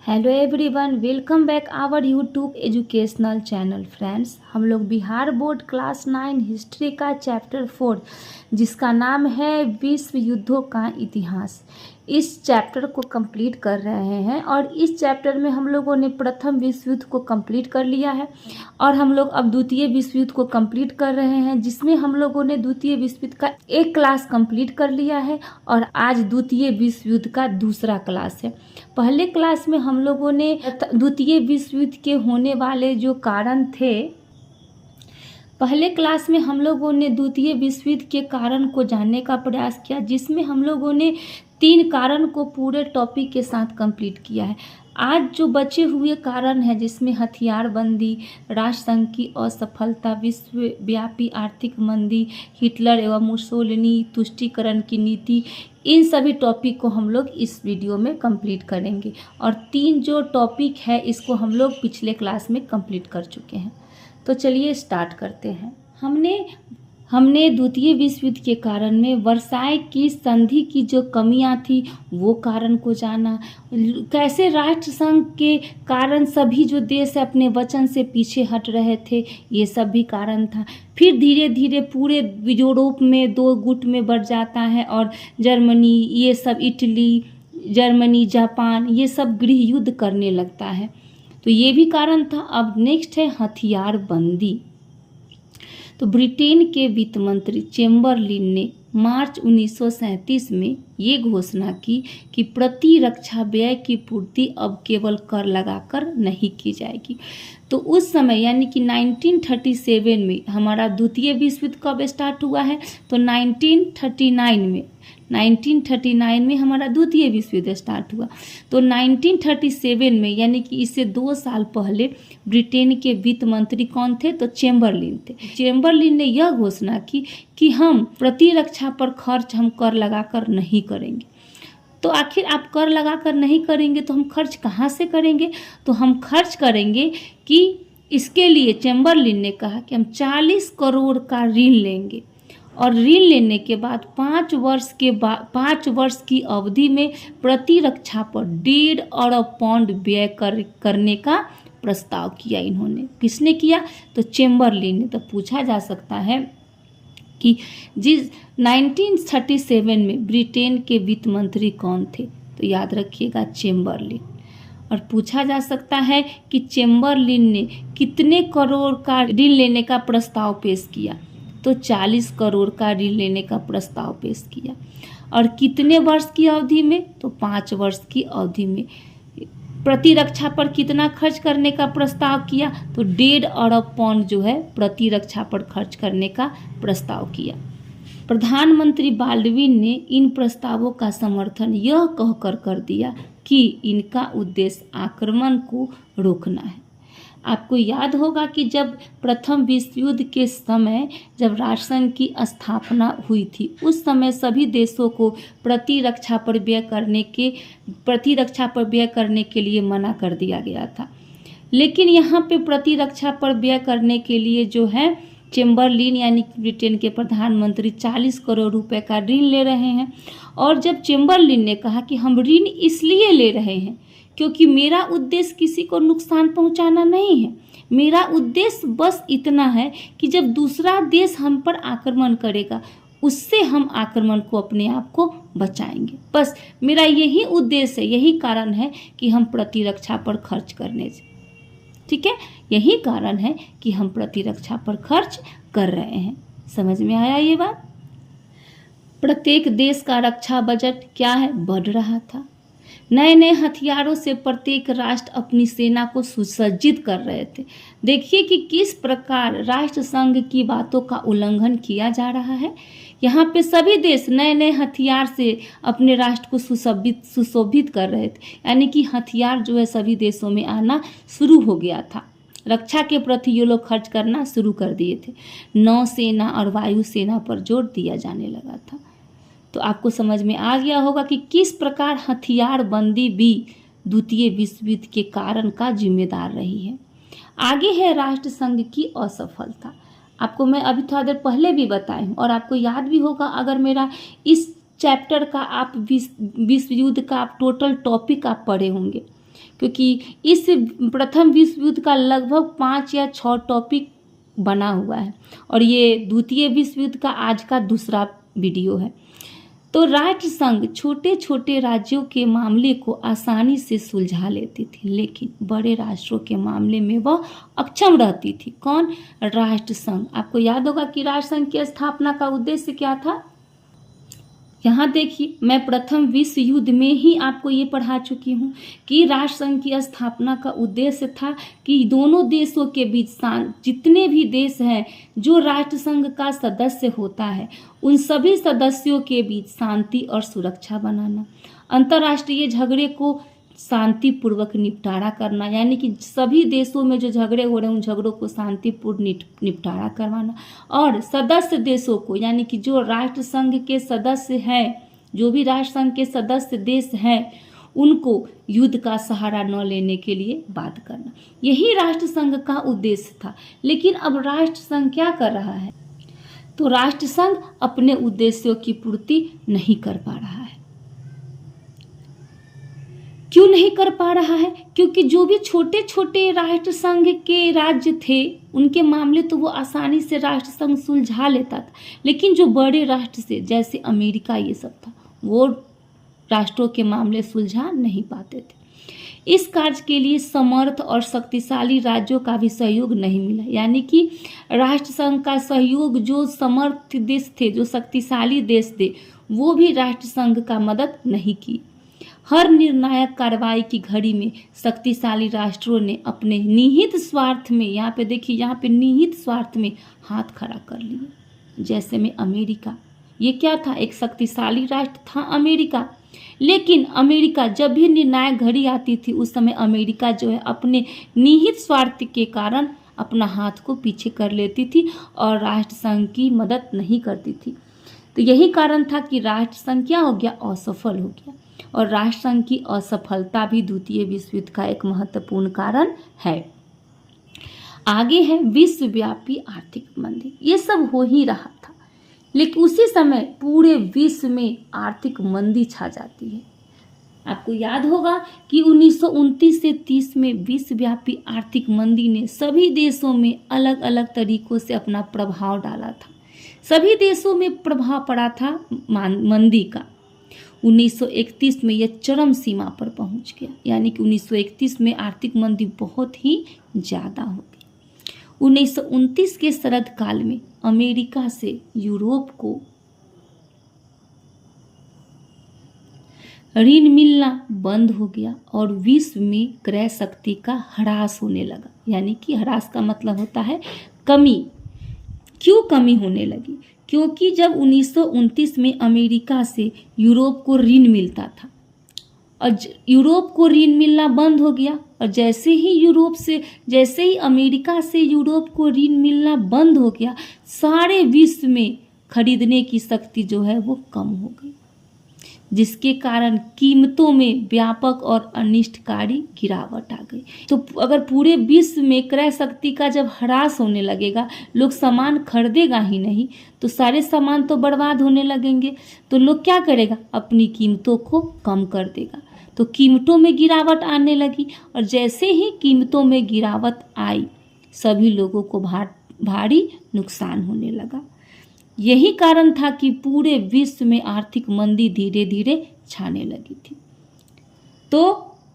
Hello everyone, welcome back our YouTube educational channel. Friends, हम लोग Bihar board class 9 history का chapter 4 जिसका नाम है विश्व युद्धों का इतिहास, इस चैप्टर को कंप्लीट कर रहे हैं। और इस चैप्टर में हम लोगों ने प्रथम विश्व युद्ध को कंप्लीट कर लिया है और हम लोग अब द्वितीय विश्व युद्ध को कंप्लीट कर रहे हैं, जिसमें हम लोगों ने द्वितीय विश्व युद्ध का एक क्लास कंप्लीट कर लिया है और आज द्वितीय विश्व युद्ध का दूसरा क्लास है। पहले क्लास में हम लोगों ने द्वितीय विश्व युद्ध के होने वाले जो कारण थे, पहले क्लास में हम लोगों ने द्वितीय विश्व युद्ध के कारण को जानने का प्रयास किया, जिसमें हम लोगों ने 3 कारण को पूरे टॉपिक के साथ कंप्लीट किया है। आज जो बचे हुए कारण हैं, जिसमें हथियारबंदी, राष्ट्रसंघ की असफलता, विश्वव्यापी आर्थिक मंदी, हिटलर एवं मुसोलिनी, तुष्टीकरण की नीति, इन सभी टॉपिक को हम लोग इस वीडियो में कंप्लीट करेंगे। और 3 जो टॉपिक है इसको हम लोग पिछले क्लास में कंप्लीट कर चुके हैं। तो चलिए स्टार्ट करते हैं। हमने द्वितीय विश्व युद्ध के कारण में वर्साई की संधि की जो कमियां थी वो कारण को जाना, कैसे राष्ट्र संघ के कारण सभी जो देश अपने वचन से पीछे हट रहे थे, ये सब भी कारण था। फिर धीरे धीरे पूरे यूरोप में 2 गुट में बढ़ जाता है और जर्मनी, ये सब इटली, जर्मनी, जापान, ये सब गृह युद्ध करने लगता है, तो ये भी कारण था। अब नेक्स्ट है हथियारबंदी। तो ब्रिटेन के वित्त मंत्री चेम्बरलिन ने मार्च 1937 में ये घोषणा की कि प्रतिरक्षा व्यय की पूर्ति अब केवल कर लगाकर नहीं की जाएगी। तो उस समय यानी कि 1937 में हमारा द्वितीय विश्व युद्ध कब स्टार्ट हुआ है, तो 1939 में हमारा द्वितीय विश्व युद्ध स्टार्ट हुआ। तो 1937 में यानी कि इससे 2 साल पहले ब्रिटेन के वित्त मंत्री कौन थे, तो चेम्बरलिन थे। चेम्बरलिन ने यह घोषणा की कि हम प्रतिरक्षा पर खर्च हम कर लगाकर नहीं करेंगे। तो आखिर आप कर लगाकर नहीं करेंगे तो हम खर्च कहाँ से करेंगे, तो हम खर्च करेंगे कि इसके लिए चेम्बरलिन ने कहा कि हम 40 करोड़ का ऋण लेंगे और ऋण लेने के बाद 5 वर्ष की अवधि में प्रतिरक्षा पर 1.5 अरब पाउंड व्यय करने का प्रस्ताव किया। इन्होंने, किसने किया, तो चेम्बरलिन ने। तो पूछा जा सकता है कि जिस 1937 में ब्रिटेन के वित्त मंत्री कौन थे, तो याद रखिएगा चेम्बरलिन। और पूछा जा सकता है कि चेम्बरलिन ने कितने करोड़ का ऋण लेने का प्रस्ताव पेश किया, तो 40 करोड़ का ऋण लेने का प्रस्ताव पेश किया। और कितने वर्ष की अवधि में, तो 5 वर्ष की अवधि में। प्रतिरक्षा पर कितना खर्च करने का प्रस्ताव किया, तो 1.5 अरब पाउंड जो है प्रतिरक्षा पर खर्च करने का प्रस्ताव किया। प्रधानमंत्री बाल्डविन ने इन प्रस्तावों का समर्थन यह कहकर कर दिया कि इनका उद्देश्य आक्रमण को रोकना है। आपको याद होगा कि जब प्रथम विश्व युद्ध के समय जब राष्ट्रसंघ की स्थापना हुई थी, उस समय सभी देशों को प्रतिरक्षा पर व्यय करने के लिए मना कर दिया गया था। लेकिन यहाँ पे प्रतिरक्षा पर व्यय करने के लिए जो है चेम्बरलिन यानी कि ब्रिटेन के प्रधानमंत्री 40 करोड़ रुपए का ऋण ले रहे हैं। और जब चेम्बरलिन ने कहा कि हम ऋण इसलिए ले रहे हैं क्योंकि मेरा उद्देश्य किसी को नुकसान पहुंचाना नहीं है, मेरा उद्देश्य बस इतना है कि जब दूसरा देश हम पर आक्रमण करेगा उससे हम आक्रमण को अपने आप को बचाएंगे। बस मेरा यही उद्देश्य है, यही कारण है कि हम प्रतिरक्षा पर खर्च करने से, ठीक है, यही कारण है कि हम प्रतिरक्षा पर खर्च कर रहे हैं। समझ में आया ये बात। प्रत्येक देश का रक्षा बजट क्या है, बढ़ रहा था। नए नए हथियारों से प्रत्येक राष्ट्र अपनी सेना को सुसज्जित कर रहे थे। देखिए कि किस प्रकार राष्ट्र संघ की बातों का उल्लंघन किया जा रहा है। यहाँ पे सभी देश नए नए हथियार से अपने राष्ट्र को सुशोभित कर रहे थे, यानी कि हथियार जो है सभी देशों में आना शुरू हो गया था। रक्षा के प्रति ये लोग खर्च करना शुरू कर दिए थे। नौसेना और वायुसेना पर जोर दिया जाने लगा था। तो आपको समझ में आ गया होगा कि किस प्रकार हथियारबंदी भी द्वितीय विश्व युद्ध के कारण का जिम्मेदार रही है। आगे है राष्ट्र संघ की असफलता। आपको मैं अभी थोड़ा देर पहले भी बताई हूँ और आपको याद भी होगा, अगर मेरा इस चैप्टर का आप विश्व युद्ध का आप टोटल टॉपिक आप पढ़े होंगे, क्योंकि इस प्रथम विश्व युद्ध का लगभग 5 या 6 टॉपिक बना हुआ है और ये द्वितीय विश्व युद्ध का आज का दूसरा वीडियो है। तो राष्ट्र संघ छोटे छोटे राज्यों के मामले को आसानी से सुलझा लेती थी, लेकिन बड़े राष्ट्रों के मामले में वह अक्षम रहती थी। कौन? राष्ट्र संघ। आपको याद होगा कि राष्ट्र संघ की स्थापना का उद्देश्य क्या था। यहाँ देखिए, मैं प्रथम विश्व युद्ध में ही आपको ये पढ़ा चुकी हूँ कि राष्ट्र संघ की स्थापना का उद्देश्य था कि दोनों देशों के बीच जितने भी देश हैं जो राष्ट्र संघ का सदस्य होता है उन सभी सदस्यों के बीच शांति और सुरक्षा बनाना, अंतर्राष्ट्रीय झगड़े को शांतिपूर्वक निपटारा करना, यानी कि सभी देशों में जो झगड़े हो रहे हैं उन झगड़ों को शांतिपूर्ण निपटारा करवाना, और सदस्य देशों को, यानी कि जो राष्ट्र संघ के सदस्य हैं, जो भी राष्ट्र संघ के सदस्य देश हैं, उनको युद्ध का सहारा न लेने के लिए बाध्य करना। यही राष्ट्र संघ का उद्देश्य था। लेकिन अब राष्ट्र संघ क्या कर रहा है? तो राष्ट्र संघ अपने उद्देश्यों की पूर्ति नहीं कर पा रहा है। क्यों नहीं कर पा रहा है? क्योंकि जो भी छोटे छोटे राष्ट्र संघ के राज्य थे उनके मामले तो वो आसानी से राष्ट्र संघ सुलझा लेता था, लेकिन जो बड़े राष्ट्र से जैसे अमेरिका ये सब था वो राष्ट्रों के मामले सुलझा नहीं पाते थे। इस कार्य के लिए समर्थ और शक्तिशाली राज्यों का भी सहयोग नहीं मिला, यानी कि राष्ट्र संघ का सहयोग जो समर्थ देश थे, जो शक्तिशाली देश थे, वो भी राष्ट्र संघ का मदद नहीं की। हर निर्णायक कार्रवाई की घड़ी में शक्तिशाली राष्ट्रों ने अपने निहित स्वार्थ में, यहाँ पे देखिए, यहाँ पे निहित स्वार्थ में हाथ खड़ा कर लिए। जैसे में अमेरिका, ये क्या था? एक शक्तिशाली राष्ट्र था अमेरिका, लेकिन अमेरिका जब भी निर्णायक घड़ी आती थी उस समय अमेरिका जो है अपने निहित स्वार्थ के कारण अपना हाथ को पीछे कर लेती थी और राष्ट्र संघ की मदद नहीं करती थी। तो यही कारण था कि राष्ट्र संघ क्या हो गया? असफल हो गया। और राष्ट्र संघ की असफलता भी द्वितीय विश्व युद्ध का एक महत्वपूर्ण कारण है। आगे है विश्वव्यापी आर्थिक मंदी। ये सब हो ही रहा था, लेकिन उसी समय पूरे विश्व में आर्थिक मंदी छा जाती है। आपको याद होगा कि 1929 से 30 में विश्वव्यापी आर्थिक मंदी ने सभी देशों में अलग अलग तरीकों से अपना प्रभाव डाला था। सभी देशों में प्रभाव पड़ा था मंदी का। 1931 में यह चरम सीमा पर पहुंच गया, यानी कि 1931 में आर्थिक मंदी बहुत ही ज़्यादा हो गई। 1929 के शरद काल में अमेरिका से यूरोप को ऋण मिलना बंद हो गया और विश्व में क्रय शक्ति का ह्रास होने लगा, यानी कि ह्रास का मतलब होता है कमी। क्यों कमी होने लगी? क्योंकि जब 1929 में अमेरिका से यूरोप को ऋण मिलता था और यूरोप को ऋण मिलना बंद हो गया, और जैसे ही अमेरिका से यूरोप को ऋण मिलना बंद हो गया, सारे विश्व में खरीदने की शक्ति जो है वो कम हो गई, जिसके कारण कीमतों में व्यापक और अनिष्टकारी गिरावट आ गई। तो अगर पूरे विश्व में क्रय शक्ति का जब ह्रास होने लगेगा, लोग सामान खरीदेगा ही नहीं, तो सारे सामान तो बर्बाद होने लगेंगे। तो लोग क्या करेगा? अपनी कीमतों को कम कर देगा। तो कीमतों में गिरावट आने लगी, और जैसे ही कीमतों में गिरावट आई, सभी लोगों को भारी नुकसान होने लगा। यही कारण था कि पूरे विश्व में आर्थिक मंदी धीरे धीरे छाने लगी थी। तो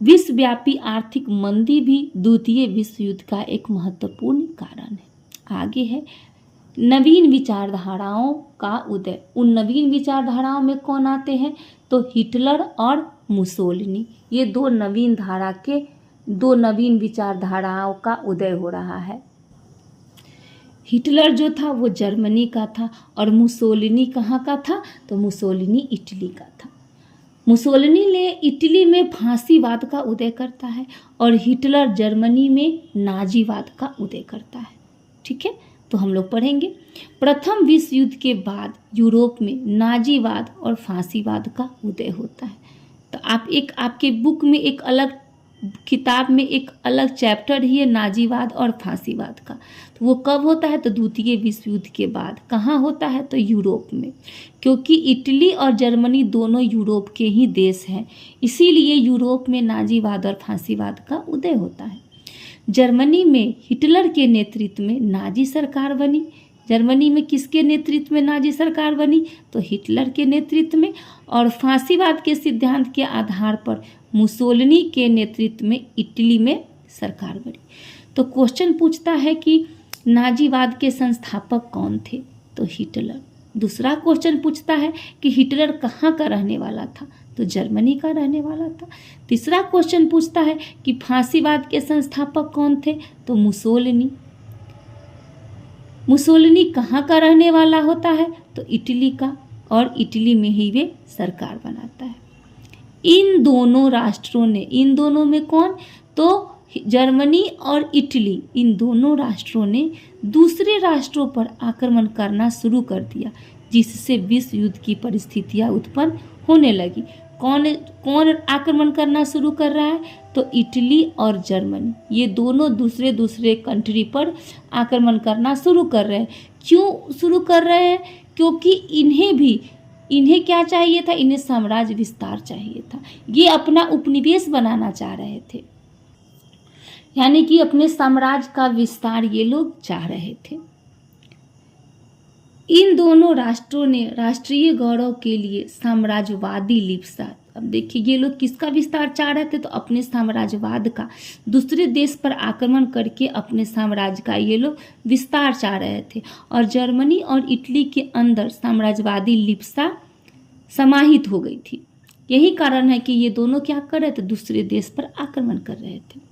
विश्वव्यापी आर्थिक मंदी भी द्वितीय विश्व युद्ध का एक महत्वपूर्ण कारण है। आगे है नवीन विचारधाराओं का उदय। उन नवीन विचारधाराओं में कौन आते हैं? तो हिटलर और मुसोलिनी। ये दो नवीन विचारधाराओं का उदय हो रहा है। हिटलर जो था वो जर्मनी का था और मुसोलिनी कहाँ का था? तो मुसोलिनी इटली का था। मुसोलिनी ने इटली में फांसीवाद का उदय करता है और हिटलर जर्मनी में नाजीवाद का उदय करता है। ठीक है, तो हम लोग पढ़ेंगे। प्रथम विश्व युद्ध के बाद यूरोप में नाजीवाद और फांसीवाद का उदय होता है। तो आपके बुक में एक अलग किताब में एक अलग चैप्टर ही है नाजीवाद और फांसीवाद का। तो वो कब होता है? तो द्वितीय विश्व युद्ध के बाद। कहाँ होता है? तो यूरोप में, क्योंकि इटली और जर्मनी दोनों यूरोप के ही देश हैं, इसीलिए यूरोप में नाजीवाद और फांसीवाद का उदय होता है। जर्मनी में हिटलर के नेतृत्व में नाजी सरकार बनी। जर्मनी में किसके नेतृत्व में नाजी सरकार बनी? तो हिटलर के नेतृत्व में। और फांसीवाद के सिद्धांत के आधार पर मुसोलिनी के नेतृत्व में इटली में सरकार बनी। तो क्वेश्चन पूछता है कि नाजीवाद के संस्थापक कौन थे? तो हिटलर। दूसरा क्वेश्चन पूछता है कि हिटलर कहाँ का रहने वाला था? तो जर्मनी का रहने वाला था। तीसरा क्वेश्चन पूछता है कि फांसीवाद के संस्थापक कौन थे? तो मुसोलिनी। मुसोलिनी कहाँ का रहने वाला होता है? तो इटली का, और इटली में ही वे सरकार बनाता है। इन दोनों राष्ट्रों ने, इन दोनों में कौन? तो जर्मनी और इटली, इन दोनों राष्ट्रों ने दूसरे राष्ट्रों पर आक्रमण करना शुरू कर दिया, जिससे विश्व युद्ध की परिस्थितियां उत्पन्न होने लगी। कौन आक्रमण करना शुरू कर रहा है? तो इटली और जर्मनी, ये दोनों दूसरे कंट्री पर आक्रमण करना शुरू कर रहे हैं। क्यों शुरू कर रहे हैं? क्योंकि इन्हें क्या चाहिए था? इन्हें साम्राज्य विस्तार चाहिए था। ये अपना उपनिवेश बनाना चाह रहे थे, यानी कि अपने साम्राज्य का विस्तार ये लोग चाह रहे थे। इन दोनों राष्ट्रों ने राष्ट्रीय गौरव के लिए साम्राज्यवादी लिप्सा, अब देखिए ये लोग किसका विस्तार चाह रहे थे? तो अपने साम्राज्यवाद का, दूसरे देश पर आक्रमण करके अपने साम्राज्य का ये लोग विस्तार चाह रहे थे। और जर्मनी और इटली के अंदर साम्राज्यवादी लिप्सा समाहित हो गई थी। यही कारण है कि ये दोनों क्या कर रहे थे? दूसरे देश पर आक्रमण कर रहे थे।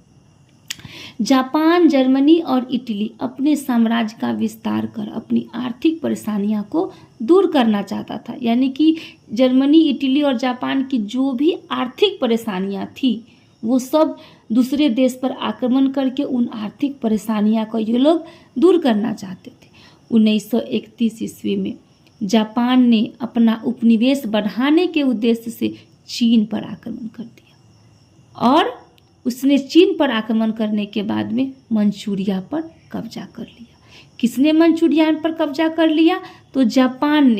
जापान, जर्मनी और इटली अपने साम्राज्य का विस्तार कर अपनी आर्थिक परेशानियों को दूर करना चाहता था, यानी कि जर्मनी, इटली और जापान की जो भी आर्थिक परेशानियां थी वो सब दूसरे देश पर आक्रमण करके उन आर्थिक परेशानियों को ये लोग दूर करना चाहते थे। 1931 ईस्वी में जापान ने अपना उपनिवेश बढ़ाने के उद्देश्य से चीन पर आक्रमण कर दिया, और उसने चीन पर आक्रमण करने के बाद में मंचूरिया पर कब्जा कर लिया। किसने मंचूरिया पर कब्जा कर लिया? तो जापान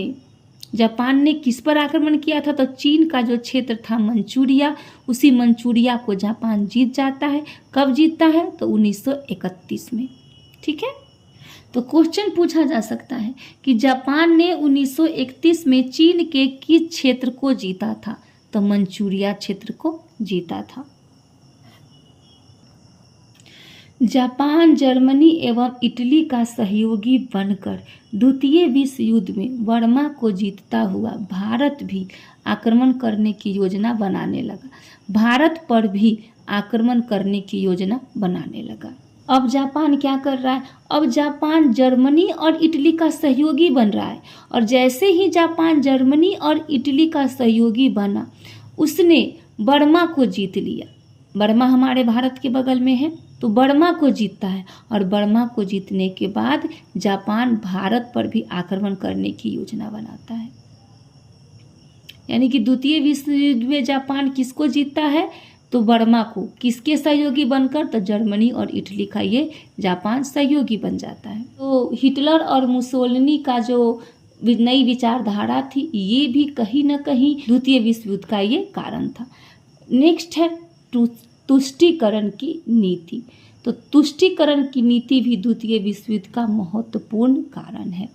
ने किस पर आक्रमण किया था? तो चीन का जो क्षेत्र था मंचूरिया, उसी मंचूरिया को जापान जीत जाता है। कब जीतता है? तो 1931 में। ठीक है, तो क्वेश्चन पूछा जा सकता है कि जापान ने 1931 में चीन के किस क्षेत्र को जीता था? तो मंचूरिया क्षेत्र को जीता था। जापान, जर्मनी एवं इटली का सहयोगी बनकर द्वितीय विश्व युद्ध में बर्मा को जीतता हुआ भारत भी आक्रमण करने की योजना बनाने लगा। भारत पर भी आक्रमण करने की योजना बनाने लगा। अब जापान क्या कर रहा है? अब जापान जर्मनी और इटली का सहयोगी बन रहा है, और जैसे ही जापान जर्मनी और इटली का सहयोगी बना, उसने बर्मा को जीत लिया। बर्मा हमारे भारत के बगल में है, तो बर्मा को जीतता है, और बर्मा को जीतने के बाद जापान भारत पर भी आक्रमण करने की योजना बनाता है। यानी कि द्वितीय विश्व युद्ध में जापान किसको जीतता है? तो बर्मा को। किसके सहयोगी बनकर? तो जर्मनी और इटली का ये जापान सहयोगी बन जाता है। तो हिटलर और मुसोलिनी का जो नई विचारधारा थी, ये भी कहीं ना कहीं द्वितीय विश्व युद्ध का ये कारण था। नेक्स्ट है तुष्टीकरण की नीति। तो तुष्टीकरण की नीति भी द्वितीय विश्व युद्ध का महत्वपूर्ण कारण है।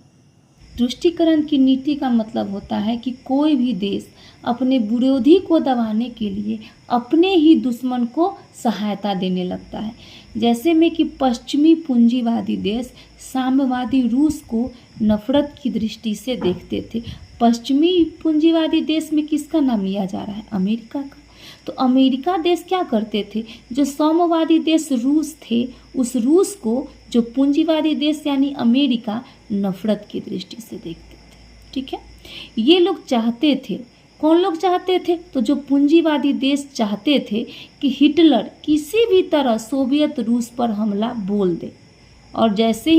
तुष्टीकरण की नीति का मतलब होता है कि कोई भी देश अपने विरोधी को दबाने के लिए अपने ही दुश्मन को सहायता देने लगता है। जैसे में कि पश्चिमी पूंजीवादी देश साम्यवादी रूस को नफरत की दृष्टि से देखते थे। पश्चिमी पूंजीवादी देश में किसका नाम लिया जा रहा है? अमेरिका का। तो अमेरिका देश क्या करते थे? जो साम्यवादी देश रूस थे, उस रूस को जो पूंजीवादी देश यानी अमेरिका नफरत की दृष्टि से देखते थे। ठीक है, ये लोग चाहते थे, कौन लोग चाहते थे? तो जो पूंजीवादी देश चाहते थे कि हिटलर किसी भी तरह सोवियत रूस पर हमला बोल दे, और जैसे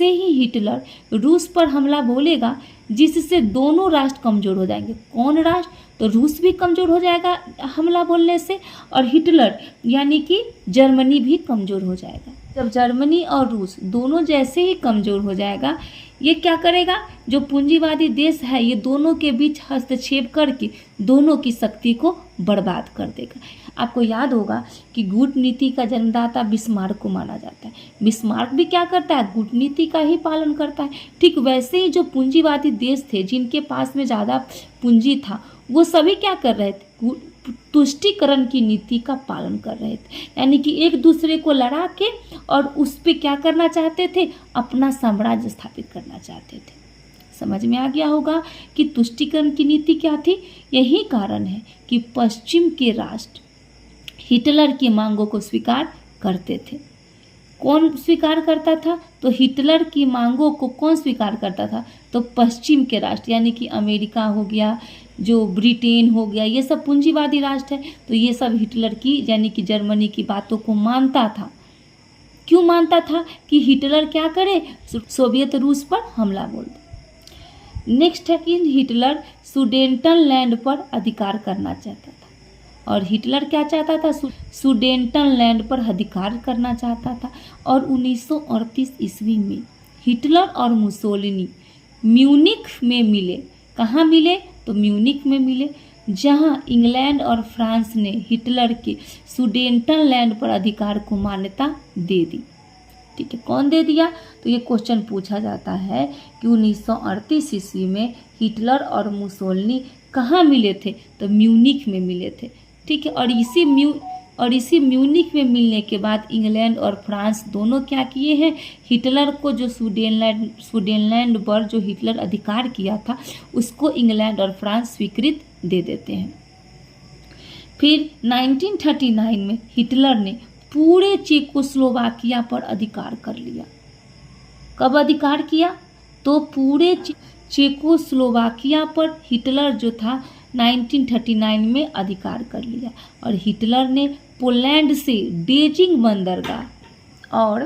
ही हिटलर रूस पर हमला बोलेगा, जिससे दोनों राष्ट्र कमजोर हो जाएंगे। कौन राष्ट्र? तो रूस भी कमज़ोर हो जाएगा हमला बोलने से, और हिटलर यानी कि जर्मनी भी कमज़ोर हो जाएगा। जब जर्मनी और रूस दोनों जैसे ही कमज़ोर हो जाएगा, ये क्या करेगा, जो पूंजीवादी देश है ये दोनों के बीच हस्तक्षेप करके दोनों की शक्ति को बर्बाद कर देगा। आपको याद होगा कि कूटनीति का जन्मदाता बिस्मार्क को माना जाता है। बिस्मार्क भी क्या करता है, कूटनीति का ही पालन करता है। ठीक वैसे ही जो पूंजीवादी देश थे जिनके पास में ज़्यादा पूंजी था, वो सभी क्या कर रहे थे, तुष्टीकरण की नीति का पालन कर रहे थे, यानी कि एक दूसरे को लड़ा के और उस पर क्या करना चाहते थे, अपना साम्राज्य स्थापित करना चाहते थे। समझ में आ गया होगा कि तुष्टीकरण की नीति क्या थी। यही कारण है कि पश्चिम के राष्ट्र हिटलर की मांगों को स्वीकार करते थे। कौन स्वीकार करता था, तो हिटलर की मांगों को कौन स्वीकार करता था, तो पश्चिम के राष्ट्र, यानी कि अमेरिका हो गया, जो ब्रिटेन हो गया, ये सब पूंजीवादी राष्ट्र है। तो ये सब हिटलर की यानी कि जर्मनी की बातों को मानता था। क्यों मानता था, कि हिटलर क्या करे, सोवियत रूस पर हमला बोल दे। नेक्स्ट है कि हिटलर सुडेटनलैंड पर अधिकार करना चाहता था, और हिटलर क्या चाहता था, सुडेटनलैंड पर अधिकार करना चाहता था। और 1938 ईस्वी में हिटलर और मुसोलिनी म्यूनिख में मिले। कहाँ मिले, तो म्यूनिख में मिले, जहां इंग्लैंड और फ्रांस ने हिटलर के सुडेटनलैंड पर अधिकार को मान्यता दे दी। ठीक है, कौन दे दिया, तो ये क्वेश्चन पूछा जाता है कि 1938 ईस्वी में हिटलर और मुसोलिनी कहाँ मिले थे, तो म्यूनिख में मिले थे। ठीक है, और इसी म्यूनिख में मिलने के बाद इंग्लैंड और फ्रांस दोनों क्या किए हैं, हिटलर को जो सुडेटनलैंड पर जो हिटलर अधिकार किया था उसको इंग्लैंड और फ्रांस स्वीकृत दे देते हैं। फिर 1939 में हिटलर ने पूरे चेकोस्लोवाकिया पर अधिकार कर लिया। कब अधिकार किया, तो पूरे चेकोस्लोवाकिया पर हिटलर जो था 1939 में अधिकार कर लिया। और हिटलर ने पोलैंड से डेजिंग बंदरगाह और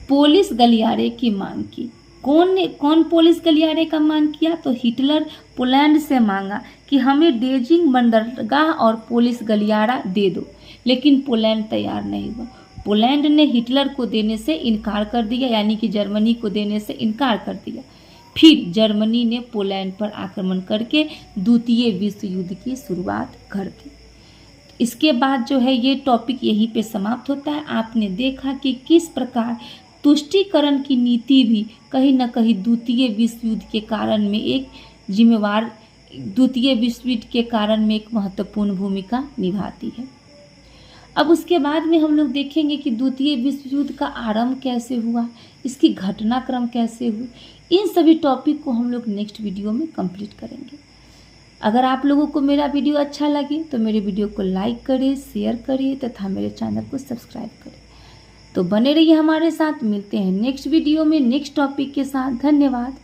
पोलिस गलियारे की मांग की। कौन पोलिस गलियारे का मांग किया, तो हिटलर पोलैंड से मांगा कि हमें डेजिंग बंदरगाह और पोलिस गलियारा दे दो, लेकिन पोलैंड तैयार नहीं हुआ। पोलैंड ने हिटलर को देने से इनकार कर दिया, यानी कि जर्मनी को देने से इनकार कर दिया। फिर जर्मनी ने पोलैंड पर आक्रमण करके द्वितीय विश्व युद्ध की शुरुआत कर दी। इसके बाद जो है ये टॉपिक यहीं पे समाप्त होता है। आपने देखा कि किस प्रकार तुष्टीकरण की नीति भी कहीं न कहीं द्वितीय विश्व युद्ध के कारण में एक महत्वपूर्ण भूमिका निभाती है। अब उसके बाद में हम लोग देखेंगे कि द्वितीय विश्व युद्ध का आरंभ कैसे हुआ, इसकी घटनाक्रम कैसे हुई। इन सभी टॉपिक को हम लोग नेक्स्ट वीडियो में कंप्लीट करेंगे। अगर आप लोगों को मेरा वीडियो अच्छा लगे तो मेरे वीडियो को लाइक करें, शेयर करें तथा मेरे चैनल को सब्सक्राइब करें। तो बने रहिए हमारे साथ, मिलते हैं नेक्स्ट वीडियो में नेक्स्ट टॉपिक के साथ। धन्यवाद।